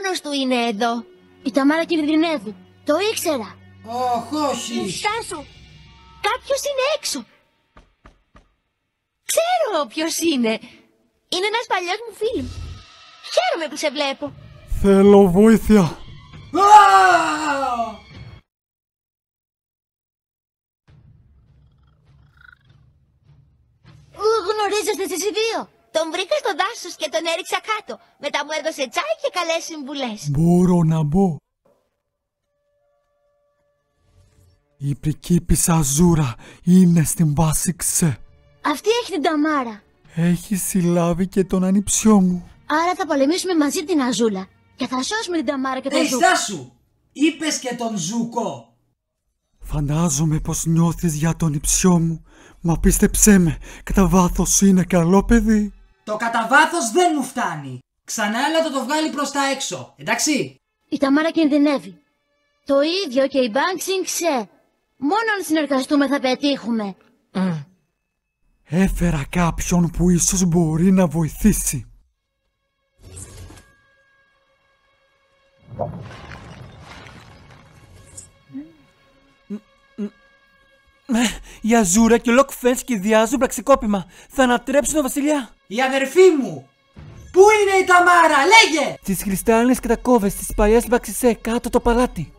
μόνος του είναι εδώ. Η Ταμάρα κινδυνεύει. Το ήξερα. Όχι. Στάσου. Κάποιος είναι έξω. Ξέρω ποιος είναι. Είναι ένας παλιός μου φίλος. Χαίρομαι που σε βλέπω. Θέλω βοήθεια. Γνωρίζεστε εσείς οι δύο. Τον βρήκα στο δάσος και τον έριξα κάτω. Μετά μου έδωσε τσάι και καλές συμβουλές. Μπορώ να μπω? Η πριγκίπισσα Ζούρα είναι στην βάση Ξέ. Αυτή έχει την Ταμάρα. Έχει συλλάβει και τον ανιψιό μου. Άρα θα πολεμήσουμε μαζί την Αζούλα. Και θα σώσουμε την Ταμάρα και τον Ζούκο. Στάσου! Είπες και τον Ζούκο. Φαντάζομαι πως νιώθεις για τον ιψιό μου. Μα πίστεψέ με, κατά βάθος είναι καλό παιδί. Το κατά βάθος δεν μου φτάνει. Ξανά έλα το βγάλει προς τα έξω, εντάξει? Η Ταμάρα κινδυνεύει. Το ίδιο και η Μπάνξιν Ξέ. Μόνο αν συνεργαστούμε θα πετύχουμε. Έφερα κάποιον που ίσως μπορεί να βοηθήσει. Η Αζούρα και ο Λοκφέν σχεδιάζουν πραξικόπημα. Θα ανατρέψουν τον βασιλιά. Η αδερφή μου! Πού είναι η Ταμάρα, λέγε! Στις κρυστάλλινες κατακόβες της παλιάς Μπαξισέ κάτω το παλάτι.